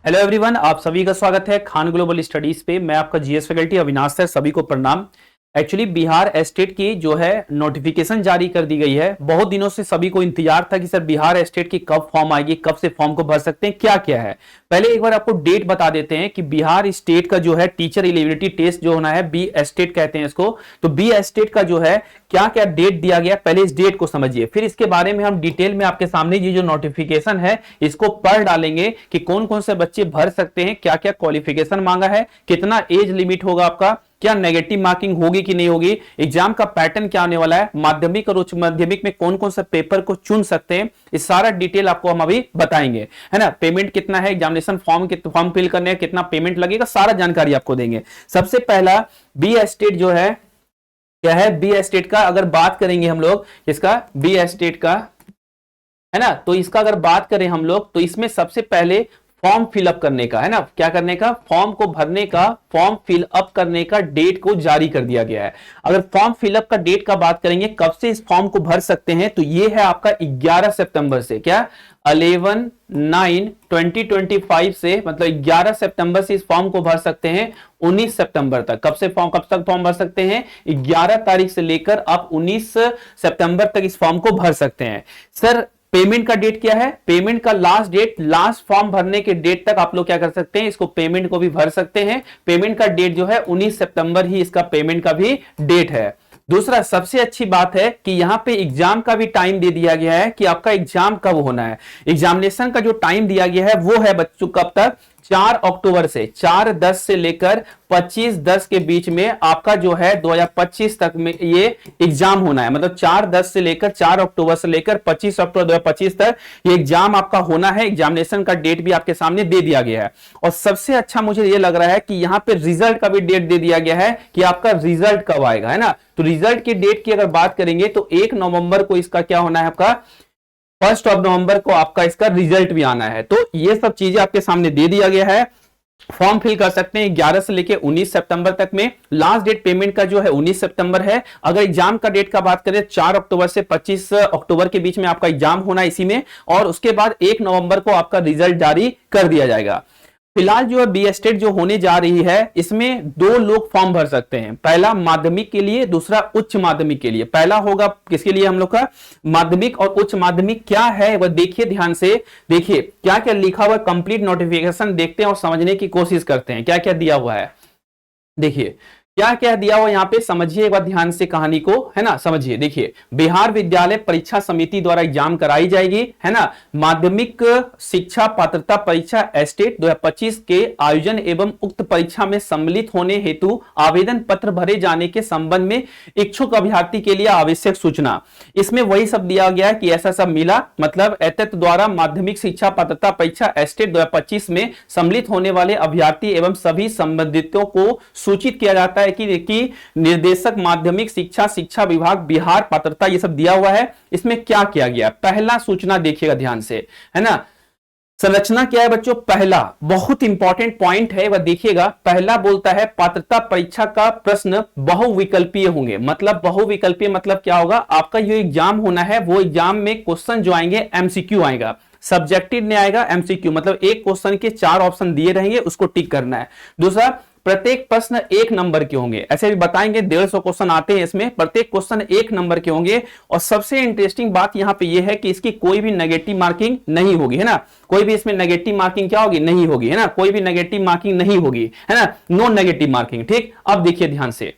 Hello everyone, आप सभी का स्वागत है खान ग्लोबल स्टडीज पे। मैं आपका जीएस फैकल्टी अविनाश सर, सभी को प्रणाम। एक्चुअली बिहार स्टेट की जो है नोटिफिकेशन जारी कर दी गई है। बहुत दिनों से सभी को इंतजार था कि सर बिहार स्टेट की कब फॉर्म आएगी, कब से फॉर्म को भर सकते हैं, क्या क्या है। पहले एक बार आपको डेट बता देते हैं कि बिहार स्टेट का जो है टीचर एलिजिबिलिटी टेस्ट जो होना है, बी स्टेट कहते हैं इसको। तो बी स्टेट का जो है क्या क्या डेट दिया गया, पहले इस डेट को समझिए, फिर इसके बारे में हम डिटेल में आपके सामने ये जो नोटिफिकेशन है इसको पढ़ डालेंगे कि कौन कौन से बच्चे भर सकते हैं, क्या क्या क्वालिफिकेशन मांगा है, कितना एज लिमिट होगा आपका, क्या नेगेटिव मार्किंग होगी कि नहीं होगी, एग्जाम का पैटर्न क्या आने वाला है, माध्यमिक और उच्च माध्यमिक में कौन कौन से पेपर को चुन सकते हैं, इस सारा डिटेल आपको हम अभी बताएंगे, है ना। पेमेंट कितना है, एग्जामिनेशन फॉर्म फिल करने का कितना पेमेंट लगेगा, सारा जानकारी आपको देंगे। सबसे पहला बी स्टेट जो है क्या है, बी स्टेट का अगर बात करेंगे हम लोग, इसका बी स्टेट का है ना, तो इसका अगर बात करें हम लोग तो इसमें सबसे पहले फॉर्म फिलअप करने का, है ना, क्या करने का, फॉर्म को भरने का, फॉर्म फिलअप करने का डेट को जारी कर दिया गया है। अगर फॉर्म फिलअप का डेट का बात करेंगे, कब से इस फॉर्म को भर सकते हैं, तो ये है आपका 11 सितंबर से, क्या 11/9/2025 से, मतलब 11 सितंबर से इस फॉर्म को भर सकते हैं 19 सितंबर तक। कब तक फॉर्म भर सकते हैं, 11 तारीख से लेकर आप 19 सितंबर तक इस फॉर्म को भर सकते हैं। सर पेमेंट का डेट क्या है, पेमेंट का लास्ट डेट, लास्ट फॉर्म भरने के डेट तक आप लोग क्या कर सकते हैं, इसको पेमेंट को भी भर सकते हैं। पेमेंट का डेट जो है 19 सितंबर ही इसका पेमेंट का भी डेट है। दूसरा सबसे अच्छी बात है कि यहां पे एग्जाम का भी टाइम दे दिया गया है कि आपका एग्जाम कब होना है। एग्जामिनेशन का जो टाइम दिया गया है वो है बच्चों कब तक, 4 अक्टूबर से, 4/10 से लेकर 25/10 के बीच में आपका जो है 2025 तक में ये एग्जाम होना है। मतलब 4/10 से लेकर 4 अक्टूबर से लेकर 25 अक्टूबर 2025 तक ये एग्जाम आपका होना है। एग्जामिनेशन का डेट भी आपके सामने दे दिया गया है। और सबसे अच्छा मुझे ये लग रहा है कि यहाँ पे रिजल्ट का भी डेट दे दिया गया है कि आपका रिजल्ट कब आएगा, है ना। तो रिजल्ट की डेट की अगर बात करेंगे तो 1 नवंबर को इसका क्या होना है, आपका 1 नवंबर को आपका इसका रिजल्ट भी आना है। तो ये सब चीजें आपके सामने दे दिया गया है। फॉर्म फिल कर सकते हैं 11 से लेके 19 सितंबर तक में। लास्ट डेट पेमेंट का जो है 19 सितंबर है। अगर एग्जाम का डेट का बात करें 4 अक्टूबर से 25 अक्टूबर के बीच में आपका एग्जाम होना है इसी में, और उसके बाद 1 नवंबर को आपका रिजल्ट जारी कर दिया जाएगा। फिलहाल जो है बी स्टेट जो होने जा रही है इसमें 2 लोग फॉर्म भर सकते हैं, पहला माध्यमिक के लिए, दूसरा उच्च माध्यमिक के लिए। पहला होगा किसके लिए, हम लोग का माध्यमिक, और उच्च माध्यमिक क्या है वह देखिए ध्यान से, देखिए क्या क्या लिखा हुआ है, कंप्लीट नोटिफिकेशन देखते हैं और समझने की कोशिश करते हैं क्या क्या दिया हुआ है। देखिए क्या क्या दिया हुआ यहाँ पे, समझिए एक बार ध्यान से कहानी को, है ना, समझिए। देखिए बिहार विद्यालय परीक्षा समिति द्वारा एग्जाम कराई जाएगी, है ना। माध्यमिक शिक्षा पात्रता परीक्षा स्टेट 2025 के आयोजन एवं उक्त परीक्षा में सम्मिलित होने हेतु आवेदन पत्र भरे जाने के संबंध में इच्छुक अभ्यर्थी के लिए आवश्यक सूचना। इसमें वही सब दिया गया है कि ऐसा सब मिला, मतलब एतत् द्वारा माध्यमिक शिक्षा पात्रता परीक्षा स्टेट 2025 में सम्मिलित होने वाले अभ्यर्थी एवं सभी संबंधितों को सूचित किया जाता है कि निर्देशक माध्यमिक शिक्षा विभाग बिहार पात्रता, ये सब दिया हुआ है। इसमें क्या किया गया, पहला सूचना देखिएगा ध्यान से, है ना। संरचना क्या है बच्चों, पहला बहुत इंपॉर्टेंट पॉइंट है वह देखिएगा। पहला बोलता है पात्रता परीक्षा का प्रश्न बहुविकल्पीय होंगे। मतलब बहुविकल्पीय मतलब क्या होगा, आपका जो एग्जाम होना है वो एग्जाम में क्वेश्चन जो आएंगे एमसीक्यू आएगा, सब्जेक्टिव नहीं आएगा, एमसीक्यू मतलब एक क्वेश्चन के 4 ऑप्शन दिए रहेंगे, उसको टिक करना है। दूसरा प्रत्येक प्रश्न 1 नंबर के होंगे, ऐसे भी बताएंगे 150 क्वेश्चन आते हैं इसमें, प्रत्येक क्वेश्चन 1 नंबर के होंगे। और सबसे इंटरेस्टिंग बात यहां पे यह है कि इसकी कोई भी नेगेटिव मार्किंग नहीं होगी, है ना। कोई भी इसमें नेगेटिव मार्किंग क्या होगी, नहीं होगी, है ना। कोई भी नेगेटिव मार्किंग नहीं होगी, है ना, नो नेगेटिव मार्किंग। ठीक, अब देखिए ध्यान से,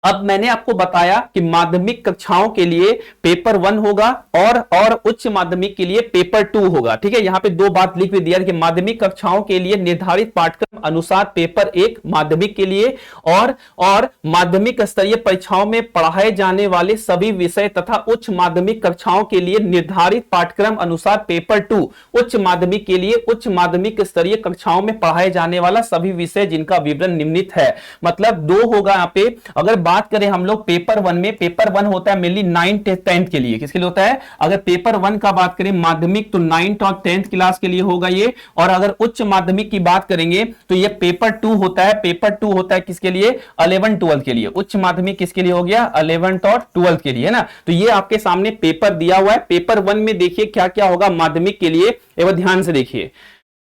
अब मैंने आपको बताया कि माध्यमिक कक्षाओं के लिए पेपर 1 होगा और उच्च माध्यमिक के लिए पेपर 2 होगा। ठीक है, यहां पे 2 बात लिख भी दिया कि माध्यमिक कक्षाओं के लिए निर्धारित पाठ्यक्रम अनुसार पेपर 1 माध्यमिक के लिए, और माध्यमिक स्तरीय परीक्षाओं में पढ़ाए जाने वाले सभी विषय तथा उच्च माध्यमिक कक्षाओं के लिए निर्धारित पाठ्यक्रम अनुसार पेपर 2 उच्च माध्यमिक के लिए, उच्च माध्यमिक स्तरीय कक्षाओं में पढ़ाए जाने वाला सभी विषय जिनका विवरण निम्नलिखित है। मतलब 2 होगा यहाँ पे। अगर बात करें हम लोग पेपर 1 में, पेपर 1 होता है मेनली 9th 10th के लिए, किसके लिए होता है, अगर पेपर 1 का बात करें माध्यमिक तो 9th और 10th क्लास के लिए होगा ये। और अगर उच्च माध्यमिक की बात करेंगे तो ये पेपर 2 होता है, पेपर 2 होता है किसके लिए, 11th 12th के लिए। उच्च माध्यमिक किसके लिए हो गया, 11th और 12th के लिए, है ना। तो ये आपके सामने पेपर दिया हुआ है। पेपर 1 में देखिए क्या क्या होगा माध्यमिक के लिए, एक बार ध्यान से देखिए।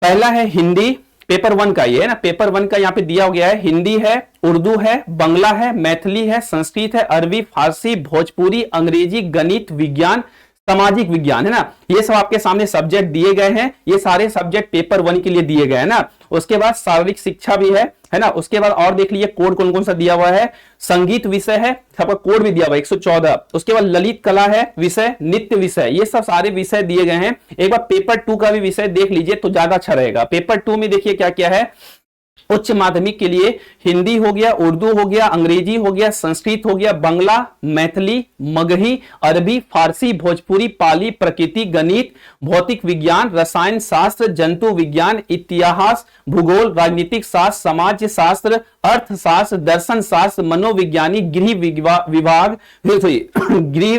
पहला है हिंदी, पेपर 1 का ये है ना, पेपर 1 का यहाँ पे दिया गया है, हिंदी है, उर्दू है, बंगला है, मैथिली है, संस्कृत है, अरबी, फारसी, भोजपुरी, अंग्रेजी, गणित, विज्ञान, सामाजिक विज्ञान, है ना। ये सब आपके सामने सब्जेक्ट दिए गए हैं, ये सारे सब्जेक्ट पेपर 1 के लिए दिए गए हैं ना। उसके बाद शारीरिक शिक्षा भी है ना। उसके बाद और देख लीजिए कोड कौन कौन सा दिया हुआ है, संगीत विषय है, सबका कोड भी दिया हुआ है 114। उसके बाद ललित कला है विषय, नृत्य विषय, ये सब सारे विषय दिए गए हैं। एक बार पेपर 2 का भी विषय देख लीजिए तो ज्यादा अच्छा रहेगा। पेपर 2 में देखिए क्या क्या है, उच्च माध्यमिक के लिए हिंदी हो गया, उर्दू हो गया, अंग्रेजी हो गया, संस्कृत हो गया, बंगला, मैथिली, मगही, अरबी, फारसी, भोजपुरी, पाली, प्रकृति, गणित, भौतिक विज्ञान, रसायन शास्त्र, जंतु विज्ञान, इतिहास, भूगोल, राजनीतिक शास्त्र, समाज शास्त्र, अर्थशास्त्र, दर्शन शास्त्र, मनोविज्ञानी, गृह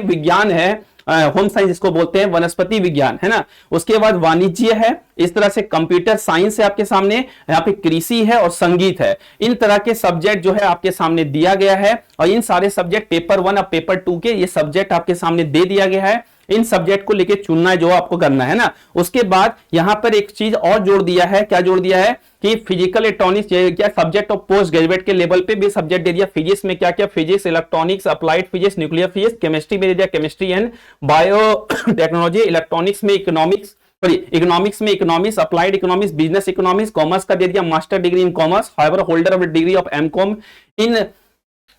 विज्ञान है, होम साइंस जिसको बोलते हैं, वनस्पति विज्ञान, है ना। उसके बाद वाणिज्य है, इस तरह से कंप्यूटर साइंस है आपके सामने, यहाँ पे कृषि है और संगीत है। इन तरह के सब्जेक्ट जो है आपके सामने दिया गया है और इन सारे सब्जेक्ट पेपर 1 और पेपर 2 के ये सब्जेक्ट आपके सामने दे दिया गया है। इन सब्जेक्ट को लेके चुनना है जो आपको करना है ना। उसके बाद यहां पर एक चीज और जोड़ दिया है, क्या जोड़ दिया है कि फिजिकल इलेक्ट्रॉनिक्स क्या सब्जेक्ट ऑफ पोस्ट ग्रेजुएट के लेवल पे भी सब्जेक्ट दे दिया। फिजिक्स में क्या क्या, physics, electronics, applied physics, nuclear physics, chemistry में दे दिया chemistry and biotechnology, electronics में इकोनॉमिक्स, इकोनॉमिक्स में economics, applied economics, business economics, commerce का दे दिया master degree in commerce, however holder of degree of M Com in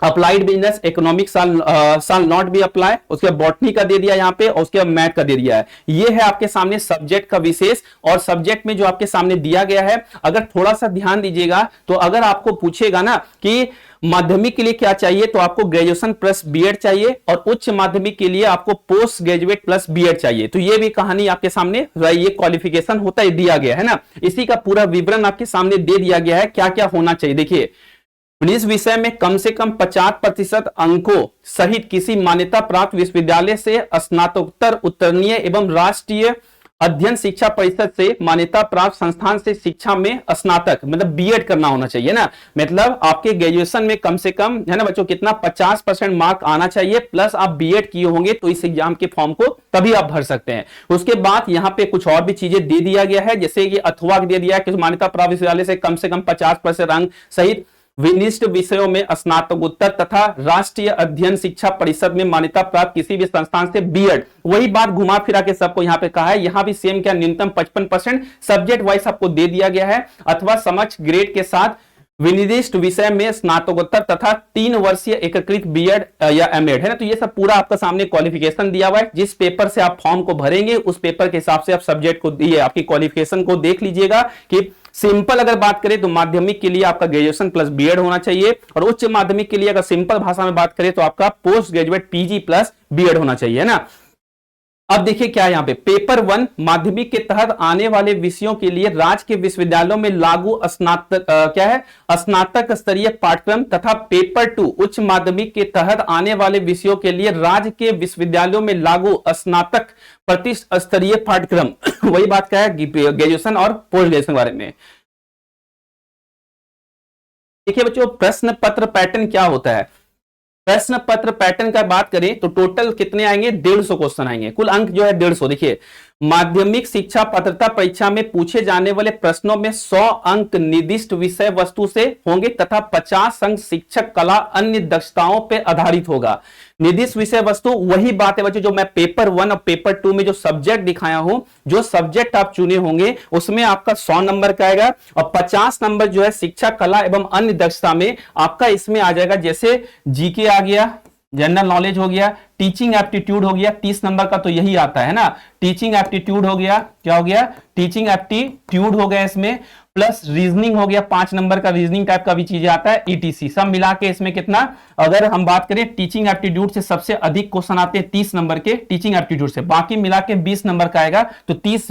applied business economics shall not be apply. उसके बाद botany का दे दिया यहाँ पे और उसके बाद मैथ का दे दिया है। ये है आपके सामने सब्जेक्ट का विशेष। और सब्जेक्ट में जो आपके सामने दिया गया है, अगर थोड़ा सा ध्यान दीजिएगा तो अगर आपको पूछेगा ना कि माध्यमिक के लिए क्या चाहिए तो आपको ग्रेजुएशन प्लस बीएड चाहिए और उच्च माध्यमिक के लिए आपको पोस्ट ग्रेजुएट प्लस बीएड चाहिए। तो ये भी कहानी आपके सामने ये क्वालिफिकेशन होता है, दिया गया है ना। इसी का पूरा विवरण आपके सामने दे दिया गया है क्या क्या होना चाहिए। देखिए, इस विषय में कम से कम 50% अंकों सहित किसी मान्यता प्राप्त विश्वविद्यालय से स्नातकोत्तर उत्तरणीय एवं राष्ट्रीय अध्ययन शिक्षा परिषद से मान्यता प्राप्त संस्थान से शिक्षा में स्नातक मतलब बीएड करना होना चाहिए ना। मतलब आपके ग्रेजुएशन में कम से कम, है ना बच्चों, कितना 50% मार्क आना चाहिए, प्लस आप बीएड किए होंगे तो इस एग्जाम के फॉर्म को तभी आप भर सकते हैं। उसके बाद यहाँ पे कुछ और भी चीजें दे दिया गया है, जैसे कि अथवा दे दिया कि मान्यता प्राप्त विश्वविद्यालय से कम 50% अंक सहित विनिष्ट विषयों में स्नातकोत्तर तथा राष्ट्रीय अध्ययन शिक्षा परिषद में मान्यता प्राप्त किसी भी संस्थान से बीएड। वही बात घुमा फिरा के सबको यहाँ पे कहा है, यहाँ भी सेम क्या, न्यूनतम 55% सब्जेक्ट वाइज आपको दे दिया गया है, अथवा समक्ष ग्रेड के साथ विनिर्दिष्ट विषय में स्नातकोत्तर तथा 3 वर्षीय एकीकृत बीएड या एमएड, है ना। तो ये सब पूरा आपका सामने क्वालिफिकेशन दिया हुआ है। जिस पेपर से आप फॉर्म को भरेंगे उस पेपर के हिसाब से आप सब्जेक्ट को दिए आपकी क्वालिफिकेशन को देख लीजिएगा कि सिंपल अगर बात करें तो माध्यमिक के लिए आपका ग्रेजुएशन प्लस बीएड होना चाहिए और उच्च माध्यमिक के लिए अगर सिंपल भाषा में बात करें तो आपका post graduate PG plus B Ed होना चाहिए, है ना। अब देखिए क्या है यहाँ पे, पेपर 1 माध्यमिक के तहत आने वाले विषयों के लिए राज्य के विश्वविद्यालयों में लागू स्नातक क्या है, स्नातक स्तरीय पाठ्यक्रम तथा पेपर 2 उच्च माध्यमिक के तहत आने वाले विषयों के लिए राज्य के विश्वविद्यालयों में लागू स्नातक प्रतिस्तरीय पाठ्यक्रम वही बात क्या है ग्रेजुएशन और पोस्ट ग्रेजुएशन के बारे में। देखिए बच्चों, प्रश्न पत्र पैटर्न क्या होता है। प्रश्न पत्र पैटर्न का बात करें तो टोटल कितने आएंगे, 150 क्वेश्चन आएंगे, कुल अंक जो है 150। देखिए, माध्यमिक शिक्षा पात्रता परीक्षा में पूछे जाने वाले प्रश्नों में 100 अंक निर्दिष्ट विषय वस्तु से होंगे तथा 50 अंक शिक्षक कला अन्य दक्षताओं पर आधारित होगा। निर्दिष्ट विषय वस्तु वही बात है बच्चों जो मैं पेपर 1 और पेपर 2 में जो सब्जेक्ट दिखाया हूं, जो सब्जेक्ट आप चुने होंगे उसमें आपका 100 नंबर का आएगा और 50 नंबर जो है शिक्षा कला एवं अन्य दक्षता में आपका इसमें आ जाएगा। जैसे जीके आ गया, जनरल नॉलेज हो गया, टीचिंग एप्टीट्यूड हो गया, 30 नंबर का तो यही आता है ना। टीचिंग एप्टीट्यूड हो गया, क्या हो गया, टीचिंग एप्टीट्यूड हो गया इसमें, प्लस रीजनिंग हो गया, 5 नंबर का रीजनिंग टाइप का भी चीजें आता है, ईटीसी सब मिला के इसमें कितना, अगर हम बात करें टीचिंग एप्टीट्यूड से सबसे अधिक क्वेश्चन आते हैं 30 नंबर के टीचिंग एप्टीट्यूड से, बाकी मिला के 20 नंबर का आएगा। तो 30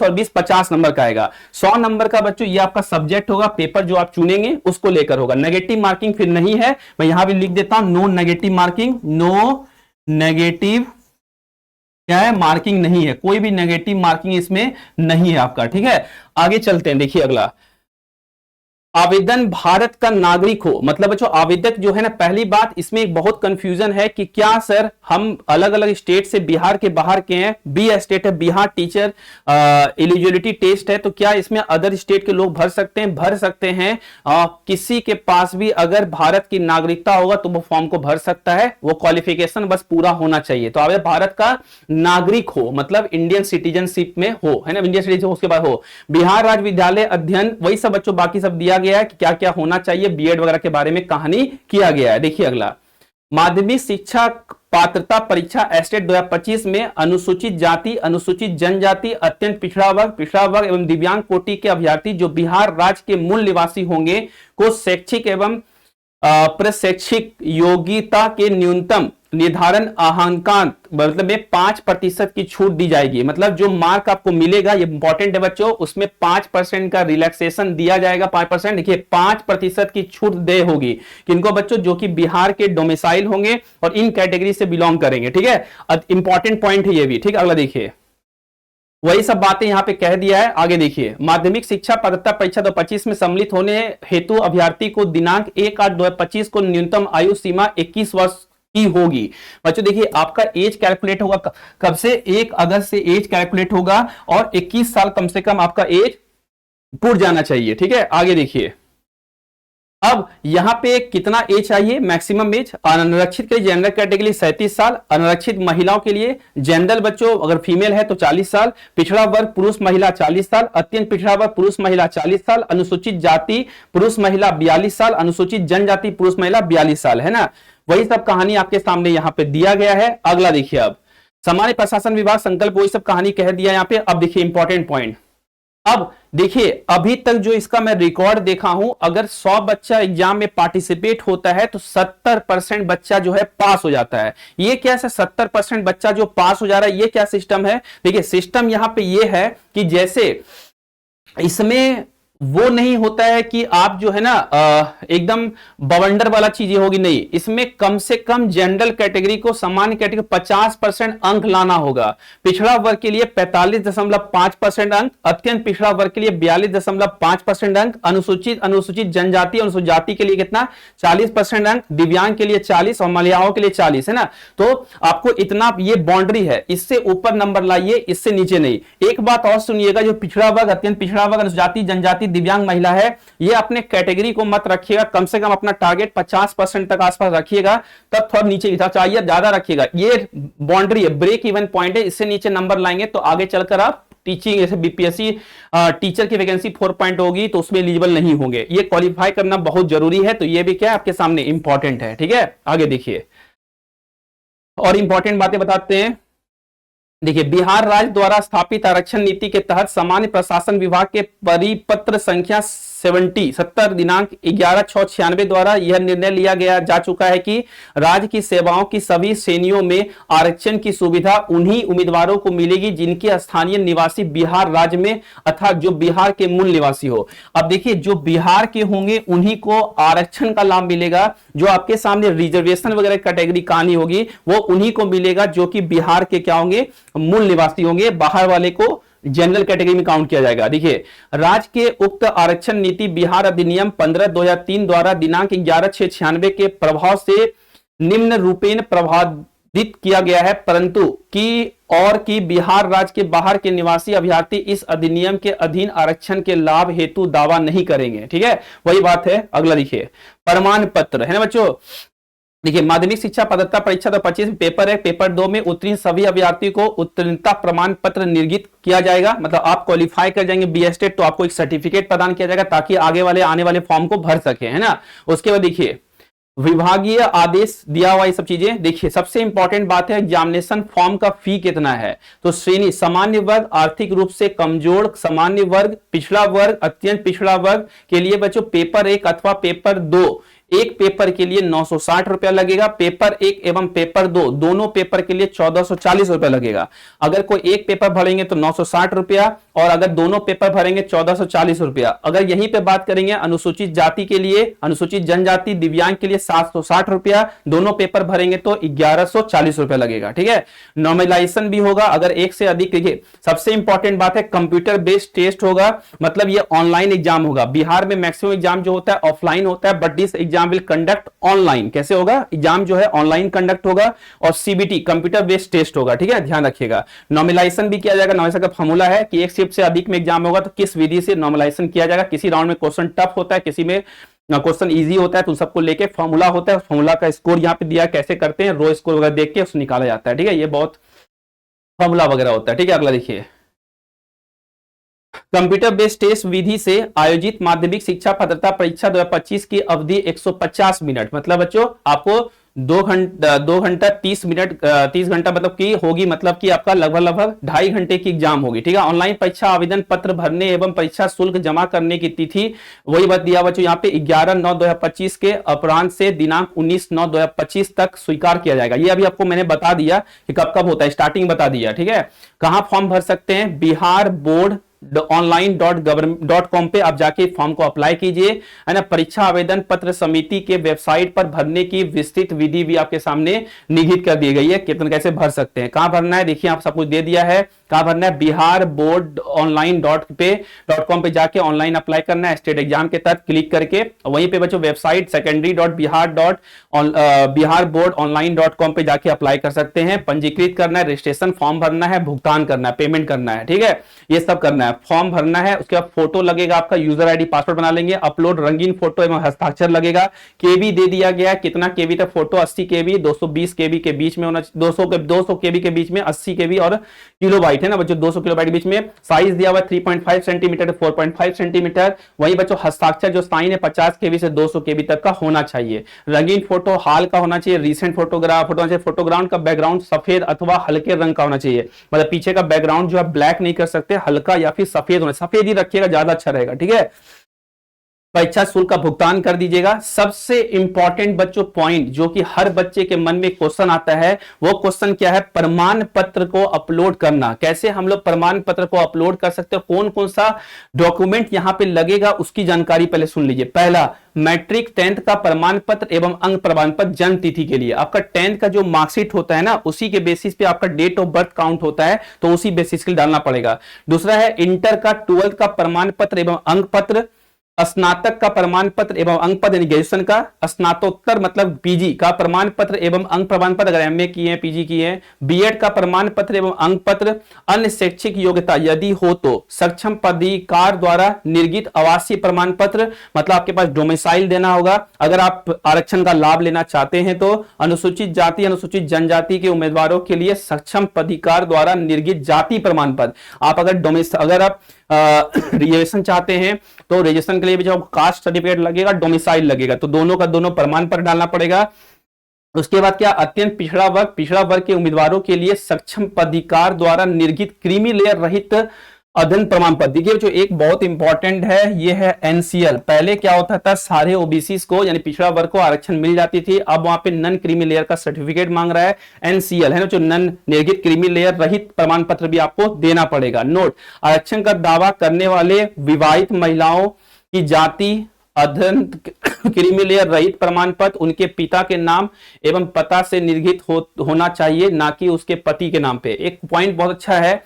और 20 50 नंबर का आएगा। 100 नंबर का बच्चों ये आपका सब्जेक्ट होगा, पेपर जो आप चुनेंगे उसको लेकर होगा। नेगेटिव मार्किंग फिर नहीं है, मैं यहां भी लिख देता हूं no negative marking, no negative क्या है, मार्किंग नहीं है, कोई भी नेगेटिव मार्किंग इसमें नहीं है आपका, ठीक है। आगे चलते हैं, देखिए अगला आवेदन भारत का नागरिक हो, मतलब बच्चों आवेदक जो है ना, पहली बात इसमें एक बहुत कंफ्यूजन है कि क्या सर हम अलग अलग स्टेट से, बिहार के बाहर के हैं, बी स्टेट है बिहार, टीचर एलिजिबिलिटी टेस्ट है, तो क्या इसमें अदर स्टेट के लोग भर सकते हैं? भर सकते हैं। किसी के पास भी अगर भारत की नागरिकता होगा तो वो फॉर्म को भर सकता है, वो क्वालिफिकेशन बस पूरा होना चाहिए। तो अगर भारत का नागरिक हो, मतलब इंडियन सिटीजनशिप में हो, है ना, इंडियन सिटीजन उसके बाद हो, बिहार राज्य विद्यालय अध्ययन, वही सब बच्चों बाकी सब दिया गया है कि क्या क्या होना चाहिए, बीएड वगैरह के बारे में कहानी किया गया है। देखिए अगला, माध्यमिक शिक्षा पात्रता परीक्षा एस्टेट 2025 में अनुसूचित जाति, अनुसूचित जनजाति, अत्यंत पिछड़ा वर्ग एवं दिव्यांग कोटि के अभ्यर्थी जो बिहार राज्य के मूल निवासी होंगे को शैक्षिक एवं प्रशैक्षिक योग्यता के न्यूनतम निर्धारण अंकांक मतलब में 5% की छूट दी जाएगी। मतलब जो मार्क आपको मिलेगा, ये इंपॉर्टेंट है बच्चों, उसमें 5% का रिलैक्सेशन दिया जाएगा। 5%, देखिए 5% की छूट दे होगी किनको बच्चों? जो कि बिहार के डोमिसाइल होंगे और इन कैटेगरी से बिलोंग करेंगे। ठीक है, इंपॉर्टेंट पॉइंट है ये भी। ठीक है, अगला देखिए, वही सब बातें यहां पे कह दिया है। आगे देखिए, माध्यमिक शिक्षा पात्रता परीक्षा 2025 में सम्मिलित होने हेतु अभ्यर्थी को दिनांक 1/8/2025 को न्यूनतम आयु सीमा 21 वर्ष की होगी। बच्चों देखिए, आपका एज कैलकुलेट होगा कब से? 1 अगस्त से एज कैलकुलेट होगा और 21 साल कम से कम आपका एज पूर्ण जाना चाहिए। ठीक है, आगे देखिए, अब यहां पे कितना एज चाहिए? Maximum age. अनारक्षित के लिए जनरल कैटेगरी 37 साल, अनारक्षित महिलाओं के लिए जनरल बच्चों अगर फीमेल है तो 40 साल, पिछड़ा वर्ग पुरुष महिला 40 साल, अत्यंत पिछड़ा वर्ग पुरुष महिला 40 साल, अनुसूचित जाति पुरुष महिला 42 साल, अनुसूचित जनजाति पुरुष महिला 42 साल, है ना। वही सब कहानी आपके सामने यहां पे दिया गया है। अगला देखिए, अब सामान्य प्रशासन विभाग संकल्प, वही सब कहानी कह दिया यहां पे। अब देखिए इंपॉर्टेंट पॉइंट, अब देखिए अभी तक जो इसका मैं रिकॉर्ड देखा हूं, अगर 100 बच्चा एग्जाम में पार्टिसिपेट होता है तो 70% बच्चा जो है पास हो जाता है। ये क्या है 70% बच्चा जो पास हो जा रहा है, ये क्या सिस्टम है? देखिए सिस्टम यहां पे ये है कि जैसे इसमें वो नहीं होता है कि आप जो है ना एकदम बवंडर वाला चीजें होगी, नहीं, इसमें कम से कम जनरल कैटेगरी को, सामान्य कैटेगरी 50% अंक लाना होगा, पिछड़ा वर्ग के लिए 45.5% अंक, अत्यंत पिछड़ा वर्ग के लिए 42.5% अंक, अनुसूचित जनजाति अनुसूचित जाति के लिए कितना? 40% अंक, दिव्यांग के लिए 40 और महिलाओं के लिए 40, है ना। तो आपको इतना ये बाउंड्री है, इससे ऊपर नंबर लाइए, इससे नीचे नहीं। एक बात और सुनिएगा, जो पिछड़ा वर्ग, अत्यंत पिछड़ा वर्ग, अनुसूचित जाति, जनजाति, दिव्यांग महिला है, ये अपने कैटेगरी को मत रखिएगा, कम से कम अपना टारगेट 50% तक आसपास रखिएगा, तब थोड़ा नीचे चाहिए ज्यादा रखिएगा। ये बाउंड्री है, ब्रेक इवन पॉइंट है, इससे नीचे नंबर लाएंगे तो आगे चलकर आप टीचिंग, जैसे बीपीएससी टीचर की वैकेंसी 4 पॉइंट होगी तो उसमें एलिजिबल नहीं होंगे। ये क्वालिफाई करना बहुत जरूरी है, तो ये भी क्या है आपके सामने इंपॉर्टेंट है। ठीक है, आगे देखिए और इंपॉर्टेंट बातें बताते हैं। देखिए, बिहार राज्य द्वारा स्थापित आरक्षण नीति के तहत सामान्य प्रशासन विभाग के परिपत्र संख्या 70 दिनांक 11/6/96 द्वारा यह निर्णय लिया गया जा चुका है कि राज्य की सेवाओं की सभी श्रेणियों में आरक्षण की सुविधा उन्हीं उम्मीदवारों को मिलेगी जिनके स्थानीय निवासी बिहार राज्य में अर्थात जो बिहार के मूल निवासी हो। अब देखिए, जो बिहार के होंगे उन्हीं को आरक्षण का लाभ मिलेगा, जो आपके सामने रिजर्वेशन वगैरह कैटेगरी कहानी होगी वो उन्हीं को मिलेगा जो कि बिहार के क्या होंगे? मूल निवासी होंगे। बाहर वाले को जनरल कैटेगरी में काउंट किया जाएगा। देखिए, राज्य के उक्त आरक्षण नीति बिहार अधिनियम 15/2003 द्वारा दिनांक 11/6/96 के प्रभाव से निम्न रूपेण प्रभावित किया गया है, परंतु कि बिहार राज्य के बाहर के निवासी अभ्यर्थी इस अधिनियम के अधीन आरक्षण के लाभ हेतु दावा नहीं करेंगे। ठीक है, वही बात है। अगला देखिए, प्रमाण पत्र, है ना बच्चों। देखिए, माध्यमिक शिक्षा पात्रता परीक्षा 2025 पेपर है, पेपर 2 में उत्तीर्ण सभी अभ्यर्थियों को उत्तीर्णता प्रमाण पत्र निर्गत किया जाएगा। मतलब आप क्वालिफाई कर जाएंगे बी स्टेट तो आपको एक सर्टिफिकेट प्रदान किया जाएगा ताकि आगे वाले आने वाले फॉर्म को भर सके, है ना। उसके बाद देखिए, विभागीय आदेश दिया हुआ, ये सब चीजें। देखिए, सबसे इंपॉर्टेंट बात है एग्जामिनेशन फॉर्म का फी कितना है। तो श्रेणी सामान्य वर्ग, आर्थिक रूप से कमजोर, सामान्य वर्ग, पिछड़ा वर्ग, अत्यंत पिछड़ा वर्ग के लिए बच्चों पेपर 1 अथवा पेपर 2 एक पेपर के लिए 960 रुपया लगेगा, पेपर 1 एवं पेपर 2 दोनों पेपर के लिए 1440 रुपया लगेगा। अगर कोई एक पेपर भरेंगे तो 960 रुपया, और अगर दोनों पेपर भरेंगे 1440 रुपया। अगर यहीं पे बात करेंगे अनुसूचित जाति के लिए, अनुसूचित जनजाति दिव्यांग के लिए 760 रुपया, दोनों पेपर भरेंगे तो 1140 रुपया लगेगा। ठीक है, नॉमिलाइजेशन भी होगा अगर एक से अधिक। देखिए सबसे इंपॉर्टेंट बात है कंप्यूटर बेस्ड टेस्ट होगा, मतलब ये ऑनलाइन एग्जाम होगा। बिहार में मैक्सिमम एग्जाम जो होता है ऑफलाइन होता है, but this exam will conduct online. कैसे होगा? एग्जाम जो है ऑनलाइन कंडक्ट होगा और सीबीटी कंप्यूटर बेस्ड टेस्ट होगा। ठीक है, ध्यान रखिएगा। नॉमिलाइजेशन भी किया जाएगा। नॉमिलाइजेशन का फॉर्मूला है कि एक शिफ्ट से अधिक में एग्जाम होगा तो किस विधि से नॉमिलाइजेशन किया जाएगा। किसी राउंड में क्वेश्चन टफ होता है, किसी में क्वेश्चन इजी होता है, तो सबको लेके फॉर्मूला होता है। फॉर्मूला का स्कोर यहाँ पे दिया, कैसे करते हैं, रो स्कोर वगैरह देख के उसको निकाला जाता है। ठीक है, ये बहुत फॉर्मूला वगैरह होता है। ठीक है, अगला देखिए, कंप्यूटर बेस्ड टेस्ट विधि से आयोजित माध्यमिक शिक्षा पात्रता परीक्षा 2025 की अवधि 150 मिनट, मतलब बच्चों आपको 2 घंटा 30 मिनट 30 घंटा मतलब की होगी, मतलब कि आपका लगभग 2.5 घंटे की एग्जाम होगी। ठीक है, ऑनलाइन परीक्षा आवेदन पत्र भरने एवं परीक्षा शुल्क जमा करने की तिथि वही बात दिया बच्चों यहाँ पे 11/9/2025 के अपराह्न से दिनांक 19/9/2025 तक स्वीकार किया जाएगा। ये अभी आपको मैंने बता दिया कि कब कब होता है, स्टार्टिंग बता दिया। ठीक है, कहां फॉर्म भर सकते हैं? बिहार बोर्ड online.government.com पे आप जाके फॉर्म को अप्लाई कीजिए, है ना। परीक्षा आवेदन पत्र समिति के वेबसाइट पर भरने की विस्तृत विधि भी आपके सामने निहित कर दी गई है, कितना कैसे भर सकते हैं, कहां भरना है। देखिए आप सब कुछ दे दिया है, कहां भरना है? बिहार बोर्ड online.com पे जाके ऑनलाइन अप्लाई करना है, स्टेट एग्जाम के तहत क्लिक करके। वहीं पे बच्चों वेबसाइट secondary.bihar.biharboardonline.com पे जाके अप्लाई कर सकते हैं। पंजीकृत करना है, रजिस्ट्रेशन फॉर्म भरना है, भुगतान करना है, पेमेंट करना है। ठीक है, ये सब करना है। फॉर्म भरना है, उसके बाद फोटो लगेगा आपका, यूजर आईडी पासवर्ड बना लेंगे, अपलोड रंगीन फोटो एवं हस्ताक्षर लगेगा। केबी दे दिया गया, कितना केबी तक फोटो? 80 केबी 220 केबी के बीच में होना, 200 केबी के बीच में, 80 केबी और किलोबाइट है ना बच्चों, 200 किलोबाइट के बीच में। साइज दिया हुआ 3.5 सेंटीमीटर 4.5 सेंटीमीटर। वही बच्चों हस्ताक्षर जो साइन है 50 केबी से 200 केबी तक का होना चाहिए। रंगीन फोटो हाल का होना चाहिए, रिसेंट फोटोग्राफ होना चाहिए। फोटोग्राउंड का बैकग्राउंड सफेद अथवा हल्के रंग का होना चाहिए, मतलब पीछे का बैकग्राउंड जो है ब्लैक नहीं कर सकते, हल्का या फिर सफेद होना, सफेद ही रखिएगा, ज्यादा अच्छा रहेगा। ठीक है, परीक्षा शुल्क का भुगतान कर दीजिएगा। सबसे इंपॉर्टेंट बच्चों पॉइंट जो कि हर बच्चे के मन में क्वेश्चन आता है, वो क्वेश्चन क्या है? प्रमाण पत्र को अपलोड करना। कैसे हम लोग प्रमाण पत्र को अपलोड कर सकते हैं, कौन कौन सा डॉक्यूमेंट यहां पे लगेगा, उसकी जानकारी पहले सुन लीजिए। पहला, मैट्रिक 10th का प्रमाण पत्र एवं अंक प्रमाण पत्र जन्म तिथि के लिए। आपका 10th का जो मार्कशीट होता है ना, उसी के बेसिस पे आपका डेट ऑफ बर्थ काउंट होता है, तो उसी बेसिस के लिए डालना पड़ेगा। दूसरा है इंटर का 12th का प्रमाण पत्र एवं अंक पत्र, स्नातक का प्रमाण पत्र एवं अंक पत्र यानी ग्रेजुएशन का, स्नातकोत्तर मतलब पीजी का प्रमाण पत्र एवं अंक प्रमाण पत्र अगर एमए किए हैं, पीजी किए हैं, बीएड का प्रमाण पत्र एवं अंक पत्र, अन्य शैक्षिक योग्यता यदि हो तो सक्षम पदाधिकारी द्वारा निर्गत आवासीय प्रमाण पत्र, मतलब आपके पास डोमिसाइल देना होगा अगर आप आरक्षण का लाभ लेना चाहते हैं तो। अनुसूचित जाति अनुसूचित जनजाति के उम्मीदवारों के लिए सक्षम पदाधिकारी द्वारा निर्गत जाति प्रमाण पत्र। आप अगर आप रिजर्वेशन चाहते हैं तो रजिस्ट्रेशन के लिए भी जो कास्ट सर्टिफिकेट लगेगा, डोमिसाइल लगेगा, तो दोनों का दोनों प्रमाण पत्र डालना पड़ेगा। उसके बाद क्या? अत्यंत पिछड़ा वर्ग के उम्मीदवारों के लिए सक्षम पदाधिकारी द्वारा निर्गत क्रीमी लेयर रहित अध्ययन प्रमाण पत्र। देखिए जो एक बहुत इंपॉर्टेंट है, ये है एनसीएल। पहले क्या होता था, सारे ओबीसी को यानी पिछड़ा वर्ग को आरक्षण मिल जाती थी, अब वहां पे नन क्रीमी लेयर का सर्टिफिकेट मांग रहा है, एनसीएल है ना, जो नन निर्गत क्रीमी लेयर रहित प्रमाण पत्र भी आपको देना पड़ेगा। नोट, आरक्षण का दावा करने वाले विवाहित महिलाओं की जाति अध्ययन क्रीमी लेयर रहित प्रमाण पत्र उनके पिता के नाम एवं पता से निर्गत होना चाहिए, ना कि उसके पति के नाम पे। एक पॉइंट बहुत अच्छा है,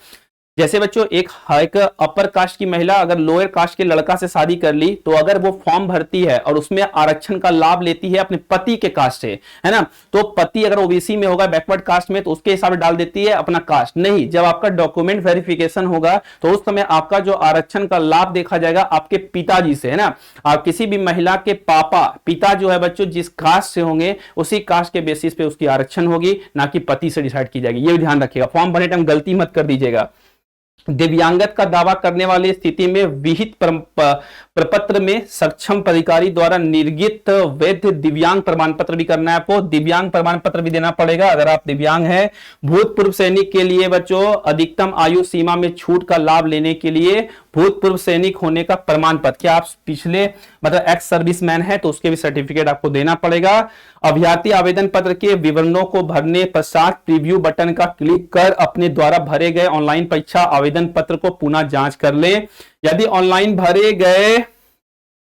जैसे बच्चों एक अपर कास्ट की महिला अगर लोअर कास्ट के लड़का से शादी कर ली, तो अगर वो फॉर्म भरती है और उसमें आरक्षण का लाभ लेती है अपने पति के कास्ट से, है ना, तो पति अगर ओबीसी में होगा, बैकवर्ड कास्ट में, तो उसके हिसाब से डाल देती है अपना कास्ट। नहीं, जब आपका डॉक्यूमेंट वेरिफिकेशन होगा तो उस समय आपका जो आरक्षण का लाभ देखा जाएगा आपके पिताजी से, है ना। आप किसी भी महिला के पिता जो है बच्चों जिस कास्ट से होंगे उसी कास्ट के बेसिस पे उसकी आरक्षण होगी, ना कि पति से डिसाइड की जाएगी। ये भी ध्यान रखिएगा, फॉर्म भरने टाइम गलती मत कर दीजिएगा। दिव्यांगत का दावा करने वाली स्थिति में विहित प्रपत्र में सक्षम पदाधिकारी द्वारा निर्गत वैध दिव्यांग प्रमाण पत्र भी करना है आपको, दिव्यांग प्रमाण पत्र भी देना पड़ेगा अगर आप दिव्यांग हैं। भूतपूर्व सैनिक के लिए बच्चों अधिकतम आयु सीमा में छूट का लाभ लेने के लिए भूतपूर्व सैनिक होने का प्रमाण पत्र, क्या आप पिछले मतलब एक्स सर्विसमैन है तो उसके भी सर्टिफिकेट आपको देना पड़ेगा। अभ्यर्थी आवेदन पत्र के विवरणों को भरने पश्चात प्रीव्यू बटन का क्लिक कर अपने द्वारा भरे गए ऑनलाइन परीक्षा आवेदन पत्र को पुनः जांच कर ले। यदि ऑनलाइन भरे गए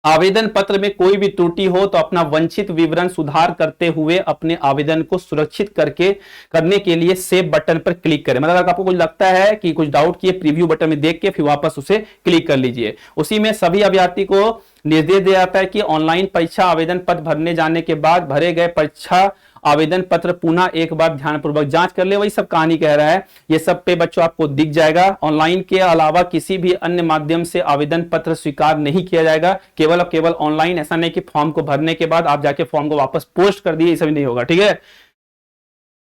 आवेदन पत्र में कोई भी त्रुटि हो तो अपना वंचित विवरण सुधार करते हुए अपने आवेदन को सुरक्षित करने के लिए सेव बटन पर क्लिक करें। मतलब अगर आपको कुछ लगता है कि कुछ डाउट किए, प्रीव्यू बटन में देख के फिर वापस उसे क्लिक कर लीजिए। उसी में सभी अभ्यर्थी को निर्देश दिया जाता है कि ऑनलाइन परीक्षा आवेदन पत्र भरने जाने के बाद भरे गए परीक्षा आवेदन पत्र पुनः एक बार ध्यानपूर्वक जांच कर ले। वही सब कहानी कह रहा है, ये सब पे बच्चों आपको दिख जाएगा। ऑनलाइन के अलावा किसी भी अन्य माध्यम से आवेदन पत्र स्वीकार नहीं किया जाएगा, केवल और केवल ऑनलाइन। ऐसा नहीं कि फॉर्म को भरने के बाद आप जाके फॉर्म को वापस पोस्ट कर दिए, ये सब नहीं होगा, ठीक है।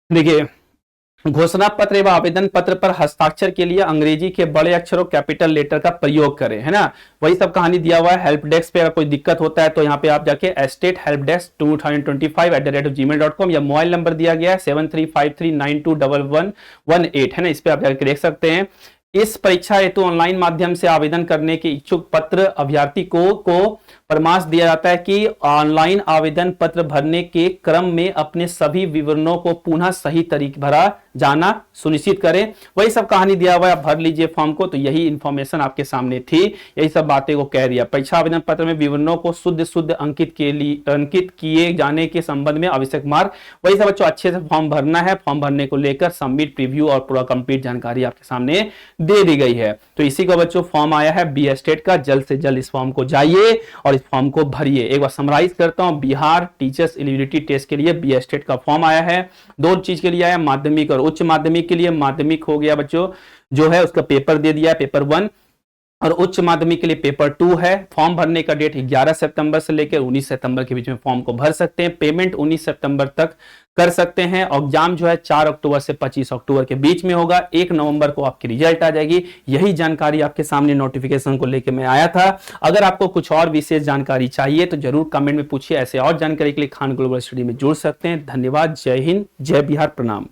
देखिए, घोषणा पत्र एवं आवेदन पत्र पर हस्ताक्षर के लिए अंग्रेजी के बड़े अक्षरों कैपिटल लेटर का प्रयोग करें, है ना। वही सब कहानी दिया हुआ है। हेल्प डेस्क पे अगर कोई दिक्कत होता है तो यहाँ पे आप जाके statehelpdesk2025@gmail.com या मोबाइल नंबर दिया गया है 7353921118, है ना, इस पे आप जाके देख सकते हैं। इस परीक्षा हेतु ऑनलाइन माध्यम से आवेदन करने के इच्छुक पत्र अभ्यर्थी को परामर्श दिया जाता है कि ऑनलाइन आवेदन पत्र भरने के क्रम में अपने सभी विवरणों को पुनः सही तरीके भरा जाना सुनिश्चित करें। वही सब कहानी दिया हुआ है, आप भर लीजिए फॉर्म को। तो यही इंफॉर्मेशन आपके सामने थी, यही सब बातें को कह दिया। परीक्षा आवेदन पत्र में विवरणों को शुद्ध अंकित किए जाने के संबंध में आवश्यक मार्ग, वही सब बच्चों अच्छे से फॉर्म भरना है। फॉर्म भरने को लेकर सबमिट, प्रीव्यू और पूरा कंप्लीट जानकारी आपके सामने दे दी गई है। तो इसी का बच्चों फॉर्म आया है बी स्टेट का। जल्द से जल्द इस फॉर्म को जाइए और इस फॉर्म को भरिए। एक बार समराइज करता हूं, बिहार टीचर्स एलिजिबिलिटी टेस्ट के लिए बी स्टेट का फॉर्म आया है। दो चीज के लिए आया, माध्यमिक और उच्च माध्यमिक के लिए। माध्यमिक हो गया बच्चों जो है उसका पेपर दे दिया है, पेपर 1, और उच्च माध्यमिक के लिए पेपर 2 है। फॉर्म भरने का डेट 11 सितंबर से लेकर 19 सितंबर के बीच में फॉर्म को भर सकते हैं। पेमेंट 19 सितंबर तक कर सकते हैं। एग्जाम जो है 4 अक्टूबर से 25 अक्टूबर के बीच में होगा। 1 नवंबर को आपकी रिजल्ट आ जाएगी। यही जानकारी आपके सामने नोटिफिकेशन को लेकर मैं आया था। अगर आपको कुछ और विशेष जानकारी चाहिए तो जरूर कमेंट में पूछिए। ऐसे और जानकारी के लिए खान ग्लोबल स्टडी में जुड़ सकते हैं। धन्यवाद। जय हिंद, जय बिहार, प्रणाम।